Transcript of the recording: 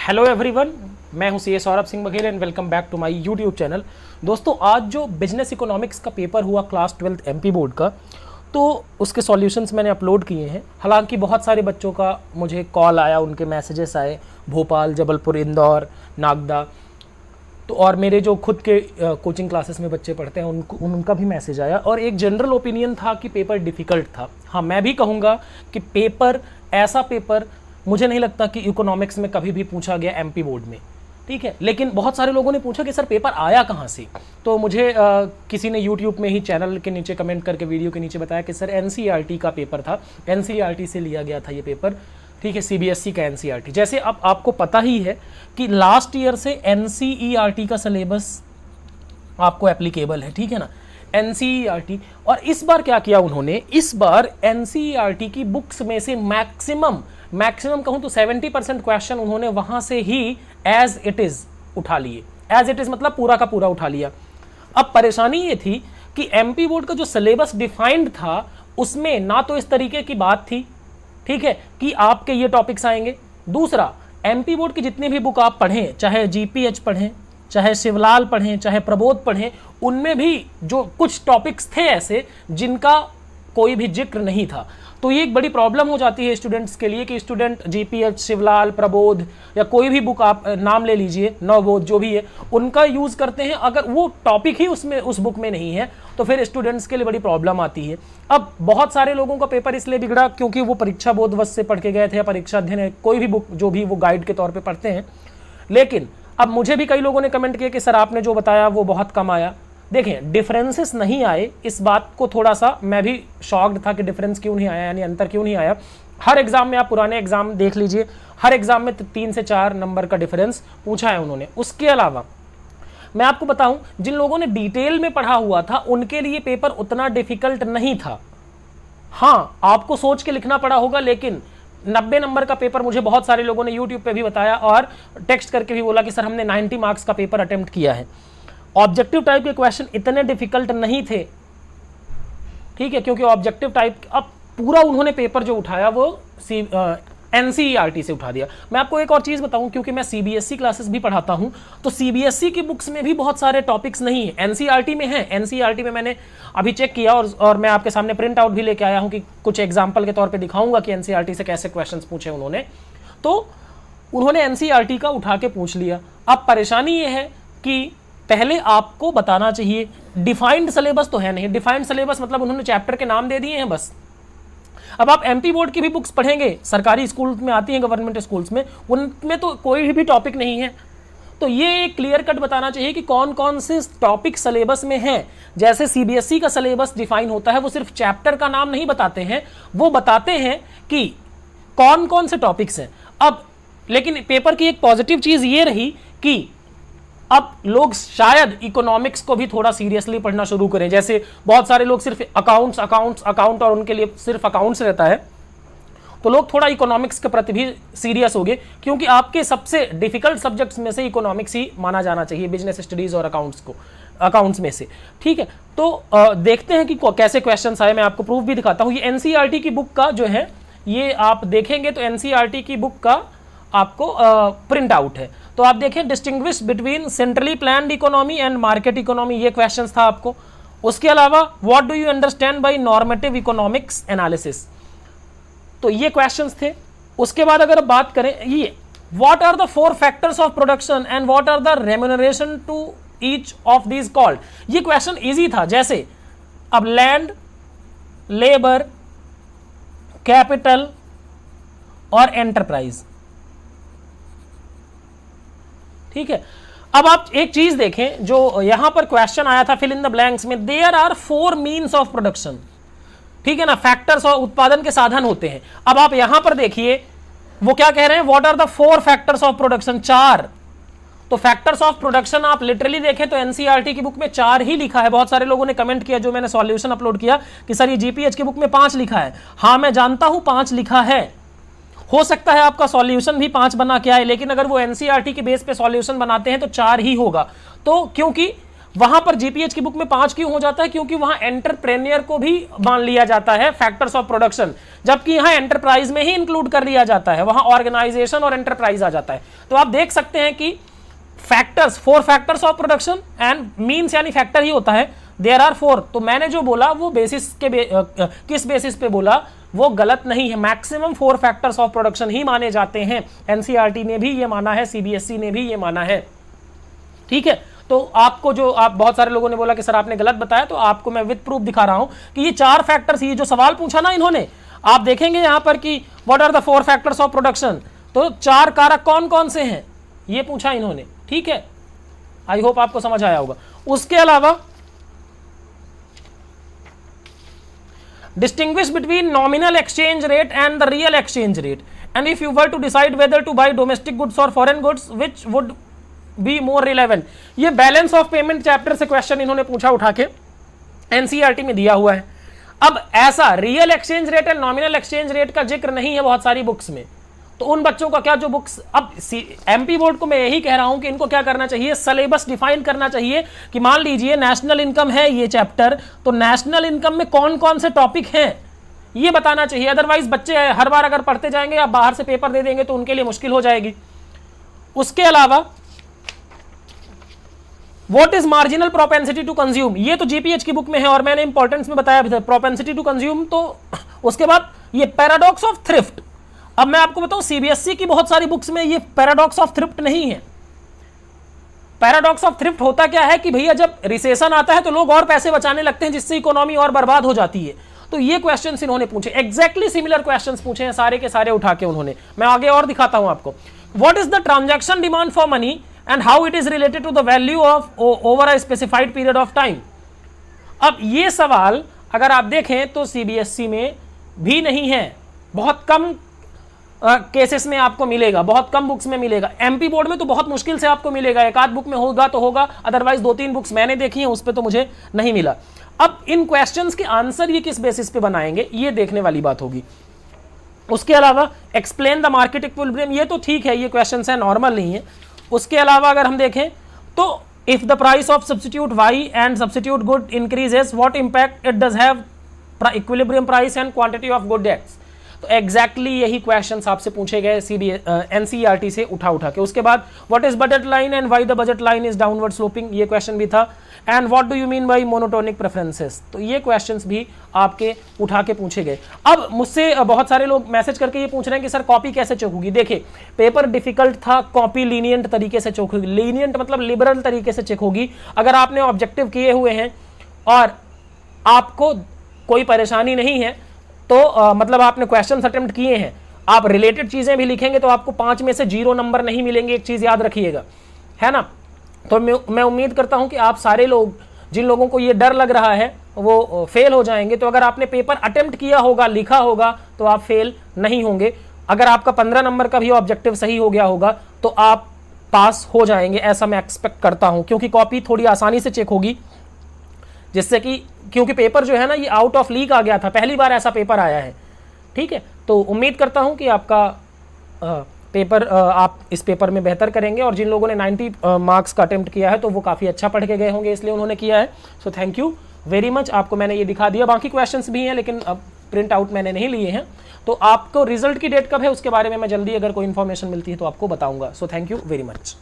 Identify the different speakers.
Speaker 1: Hello everyone, मैं हूं CA Saurabh Singh Baghel and welcome back to my YouTube channel. दोस्तों, आज जो बिजनेस इकोनॉमिक्स का पेपर हुआ क्लास 12th एमपी बोर्ड का, तो उसके सॉल्यूशंस मैंने अपलोड किए हैं। हालांकि बहुत सारे बच्चों का मुझे कॉल आया, उनके मैसेजेस आए, भोपाल, जबलपुर, इंदौर, नागदा, तो और मेरे जो खुद के कोचिंग क्लासेस में बच्चे पढ़ते हैं उनका भी मैसेज आया और एक जनरल ओपिनियन था कि पेपर डिफ़िकल्ट था। हाँ, मैं भी कहूँगा कि ऐसा पेपर मुझे नहीं लगता कि इकोनॉमिक्स में कभी भी पूछा गया एमपी बोर्ड में, ठीक है। लेकिन बहुत सारे लोगों ने पूछा कि सर पेपर आया कहाँ से, तो मुझे किसी ने यूट्यूब में ही चैनल के नीचे कमेंट करके वीडियो के नीचे बताया कि सर एनसीईआरटी का पेपर था, एनसीईआरटी से लिया गया था ये पेपर, ठीक है, सीबीएसई का एनसीईआरटी। जैसे अब आपको पता ही है कि लास्ट ईयर से एनसीईआरटी का सिलेबस आपको एप्लीकेबल है, ठीक है ना, एनसीईआरटी। और इस बार क्या किया उन्होंने, इस बार एनसीईआरटी की बुक्स में से मैक्सिमम कहूं तो 70% क्वेश्चन उन्होंने वहां से ही एज इट इज उठा लिए। एज इट इज मतलब पूरा का पूरा उठा लिया। अब परेशानी ये थी कि एमपी बोर्ड का जो सिलेबस डिफाइंड था उसमें ना तो इस तरीके की बात थी, ठीक है, कि आपके ये टॉपिक्स आएंगे। दूसरा, एमपी बोर्ड की जितनी भी बुक आप पढ़ें, चाहे जीपीएच पढ़ें, चाहे शिवलाल पढ़ें, चाहे प्रबोध पढ़ें, उनमें भी जो कुछ टॉपिक्स थे ऐसे जिनका कोई भी जिक्र नहीं था। तो ये एक बड़ी प्रॉब्लम हो जाती है स्टूडेंट्स के लिए कि स्टूडेंट जीपीएच, शिवलाल, प्रबोध या कोई भी बुक आप नाम ले लीजिए, नवबोध, जो भी है, उनका यूज करते हैं। अगर वो टॉपिक ही उसमें उस बुक में नहीं है तो फिर स्टूडेंट्स के लिए बड़ी प्रॉब्लम आती है। अब बहुत सारे लोगों का पेपर इसलिए बिगड़ा क्योंकि वो परीक्षा बोधवश से पढ़ के गए थे या परीक्षा अध्ययन, कोई भी बुक जो भी वो गाइड के तौर पर पढ़ते हैं। लेकिन अब मुझे भी कई लोगों ने कमेंट किया कि सर आपने जो बताया वो बहुत कम आया। देखें, डिफरेंसेस नहीं आए, इस बात को थोड़ा सा मैं भी शॉक्ड था कि डिफरेंस क्यों नहीं आया, यानी अंतर क्यों नहीं आया। हर एग्जाम में आप पुराने एग्जाम देख लीजिए, हर एग्जाम में 3 से 4 नंबर का डिफरेंस पूछा है उन्होंने। उसके अलावा मैं आपको बताऊं, जिन लोगों ने डिटेल में पढ़ा हुआ था उनके लिए पेपर उतना डिफिकल्ट नहीं था। हाँ, आपको सोच के लिखना पड़ा होगा, लेकिन 90 नंबर का पेपर मुझे बहुत सारे लोगों ने यूट्यूब पे भी बताया और टेक्स्ट करके भी बोला कि सर हमने 90 मार्क्स का पेपर अटेम्प्ट किया है। ऑब्जेक्टिव टाइप के क्वेश्चन इतने डिफिकल्ट नहीं थे, ठीक है, क्योंकि ऑब्जेक्टिव टाइप अब पूरा उन्होंने पेपर जो उठाया वो एनसीईआरटी से उठा दिया। मैं आपको एक और चीज बताऊं, क्योंकि मैं सीबीएसई क्लासेस भी पढ़ाता हूं, तो सीबीएसई की बुक्स में भी बहुत सारे टॉपिक्स नहीं है, एनसीईआरटी में है। एनसीईआरटी में मैंने अभी चेक किया और मैं आपके सामने प्रिंट आउट भी लेके आया हूं कि कुछ एग्जाम्पल के तौर पर दिखाऊंगा कि एनसीईआरटी से कैसे क्वेश्चन पूछे उन्होंने। तो उन्होंने एनसीईआरटी का उठा के पूछ लिया। अब परेशानी ये है कि पहले आपको बताना चाहिए, डिफाइंड सिलेबस तो है नहीं। डिफाइंड सिलेबस मतलब उन्होंने चैप्टर के नाम दे दिए हैं बस। अब आप एमपी बोर्ड की भी बुक्स पढ़ेंगे, सरकारी स्कूल में आती हैं, गवर्नमेंट स्कूल्स में, उनमें तो कोई भी टॉपिक नहीं है। तो ये क्लियर कट बताना चाहिए कि कौन कौन से टॉपिक सिलेबस में हैं। जैसे सीबीएसई का सिलेबस डिफाइन होता है, वो सिर्फ चैप्टर का नाम नहीं बताते हैं, वो बताते हैं कि कौन कौन से टॉपिक्स हैं। अब लेकिन पेपर की एक पॉजिटिव चीज ये रही कि अब लोग शायद इकोनॉमिक्स को भी थोड़ा सीरियसली पढ़ना शुरू करें। जैसे बहुत सारे लोग सिर्फ अकाउंट और उनके लिए सिर्फ अकाउंट्स रहता है, तो लोग थोड़ा इकोनॉमिक्स के प्रति भी सीरियस हो गए, क्योंकि आपके सबसे डिफिकल्ट सब्जेक्ट्स में से इकोनॉमिक्स ही माना जाना चाहिए, बिजनेस स्टडीज और अकाउंट्स में से, ठीक है। तो देखते हैं कि कैसे क्वेश्चन आए, मैं आपको प्रूफ भी दिखाता हूं। ये एनसीईआरटी की बुक का जो है, ये आप देखेंगे तो एनसीईआरटी की बुक का आपको प्रिंट आउट है। तो आप देखें, distinguish between centrally planned economy and market economy, ये क्वेश्चंस था आपको। उसके अलावा what do you understand by normative economics analysis, तो ये क्वेश्चंस थे। उसके बाद अगर बात करें, ये what are the 4 factors of production and what are the remuneration to each of these called, ये क्वेश्चन इजी था। जैसे अब लैंड, लेबर, कैपिटल और एंटरप्राइज, ठीक है। अब आप एक चीज देखें, जो यहां पर क्वेश्चन आया था फिल इन द ब्लैंक्स में, there are 4 means of production, ठीक है ना, फैक्टर्स और उत्पादन के साधन होते हैं। अब आप यहां पर देखिए वो क्या कह रहे हैं, what are the 4 factors of production, 4। तो फैक्टर्स ऑफ प्रोडक्शन आप लिटरली देखें तो एनसीईआरटी की बुक में 4 ही लिखा है। बहुत सारे लोगों ने कमेंट किया जो मैंने सॉल्यूशन अपलोड किया कि सर ये जीपीएच की बुक में 5 लिखा है। हाँ, मैं जानता हूं 5 लिखा है, हो सकता है आपका सॉल्यूशन भी 5 बना के आए, लेकिन अगर वो एनसीईआरटी के बेस पे सॉल्यूशन बनाते हैं तो 4 ही होगा। तो क्योंकि वहां पर जीपीएच की बुक में 5 क्यों हो जाता है? क्योंकि वहां एंटरप्रेन्योर को भी मान लिया जाता है फैक्टर्स ऑफ प्रोडक्शन, जबकि यहां एंटरप्राइज में ही इंक्लूड कर लिया जाता है, वहां ऑर्गेनाइजेशन और एंटरप्राइज आ जाता है। तो आप देख सकते हैं कि factors, 4 factors of production and means यानी फैक्टर ही होता है, देयर आर 4। तो मैंने जो बोला वो बेसिस के किस बेसिस पे बोला वो गलत नहीं है। मैक्सिमम 4 फैक्टर्स ऑफ प्रोडक्शन ही माने जाते हैं। एनसीईआरटी ने भी ये माना है, सीबीएसई ने भी ये माना है। ठीक है, तो आपको जो आप बहुत सारे लोगों ने बोला कि सर आपने गलत बताया, तो आपको मैं विद प्रूफ दिखा रहा हूं कि ये 4 फैक्टर्स, ये जो सवाल पूछा ना इन्होंने, आप देखेंगे यहां पर कि what are the 4 factors of production, तो 4 कारक कौन कौन से हैं ये पूछा इन्होंने। ठीक है, आई होप आपको समझ आया होगा। उसके अलावा distinguish between nominal exchange rate and the real exchange rate, and if you were to decide whether to buy domestic goods or foreign goods, which would be more relevant। ये balance of payment chapter से question इन्होंने पूछा उठा के, NCERT में दिया हुआ है। अब ऐसा real exchange rate and nominal exchange rate का जिक्र नहीं है बहुत सारी बुक्स में, तो उन बच्चों का क्या जो बुक्स, अब एमपी बोर्ड को मैं यही कह रहा हूं कि इनको क्या करना चाहिए, सिलेबस डिफाइन करना चाहिए कि मान लीजिए नेशनल इनकम है ये चैप्टर, तो नेशनल इनकम में कौन कौन से टॉपिक हैं ये बताना चाहिए। अदरवाइज बच्चे हर बार अगर पढ़ते जाएंगे या बाहर से पेपर दे देंगे तो उनके लिए मुश्किल हो जाएगी। उसके अलावा what is marginal propensity to consume, ये तो जीपीएच की बुक में है और मैंने इंपॉर्टेंस में बताया भी था प्रोपेंसिटी टू कंज्यूम। तो उसके बाद ये पैराडॉक्स ऑफ थ्रिफ्ट, अब मैं आपको बताऊं सीबीएसई की बहुत सारी बुक्स में ये पैराडॉक्स ऑफ थ्रिफ्ट नहीं है। पैराडॉक्स ऑफ थ्रिफ्ट होता क्या है कि भैया जब रिसेशन आता है तो लोग और पैसे बचाने लगते हैं जिससे इकोनॉमी और बर्बाद हो जाती है। तो ये क्वेश्चंस इन्होंने पूछे, एग्जैक्टली सिमिलर क्वेश्चंस पूछे हैं सारे के सारे उठा के उन्होंने। मैं आगे और दिखाता हूं आपको। What is the transaction demand for money and how it is related to the value of over a specified period of time. अब ये सवाल अगर आप देखें तो सीबीएसई में भी नहीं है, बहुत कम केसेस में आपको मिलेगा, बहुत कम बुक्स में मिलेगा। एमपी बोर्ड में तो बहुत मुश्किल से आपको मिलेगा, एक आध बुक में होगा तो होगा, अदरवाइज 2-3 बुक्स मैंने देखी हैं उस पर तो मुझे नहीं मिला। अब इन क्वेश्चंस के आंसर ये किस बेसिस पे बनाएंगे ये देखने वाली बात होगी। उसके अलावा एक्सप्लेन द मार्केट इक्विलिब्रियम, ये तो ठीक है, ये क्वेश्चंस है, नॉर्मल नहीं है। उसके अलावा अगर हम देखें तो if the price of substitute y and substitute good increases what impact it does have equilibrium price and quantity of good x. तो एग्जैक्टली यही क्वेश्चंस आपसे पूछे गए एनसीईआरटी से उठा के। उसके बाद what is budget line and why the budget line is downward sloping, ये क्वेश्चन भी था। And what do you mean by monotonic preferences, तो ये क्वेश्चंस भी आपके उठा के पूछे गए। अब मुझसे बहुत सारे लोग मैसेज करके ये पूछ रहे हैं कि सर कॉपी कैसे चेक होगी। देखिए पेपर डिफिकल्ट था, कॉपी लीनियंट तरीके से चेक होगी, लीनियंट मतलब लिबरल तरीके से चेक होगी। अगर आपने ऑब्जेक्टिव किए हुए हैं और आपको कोई परेशानी नहीं है तो मतलब आपने क्वेश्चन अटेम्प्ट किए हैं, आप रिलेटेड चीजें भी लिखेंगे तो आपको 5 में से 0 नंबर नहीं मिलेंगे, एक चीज याद रखिएगा, है ना। तो मैं उम्मीद करता हूं कि आप सारे लोग, जिन लोगों को ये डर लग रहा है वो फेल हो जाएंगे। तो अगर आपने पेपर अटेम्प्ट किया होगा, लिखा होगा, तो आप फेल नहीं होंगे। अगर आपका 15 नंबर का भी ऑब्जेक्टिव सही हो गया होगा तो आप पास हो जाएंगे, ऐसा मैं एक्सपेक्ट करता हूं, क्योंकि कॉपी थोड़ी आसानी से चेक होगी, जिससे कि क्योंकि पेपर जो है ना ये आउट ऑफ लीक आ गया था, पहली बार ऐसा पेपर आया है। ठीक है, तो उम्मीद करता हूं कि आपका पेपर आप इस पेपर में बेहतर करेंगे। और जिन लोगों ने 90 मार्क्स का अटेम्प्ट किया है तो वो काफ़ी अच्छा पढ़ के गए होंगे, इसलिए उन्होंने किया है। So thank you very much, आपको मैंने ये दिखा दिया। बाकी क्वेश्चंस भी हैं लेकिन अब प्रिंट आउट मैंने नहीं लिए हैं। तो आपको रिजल्ट की डेट कब है उसके बारे में मैं जल्दी अगर कोई इन्फॉर्मेशन मिलती है तो आपको बताऊंगा। So thank you very much.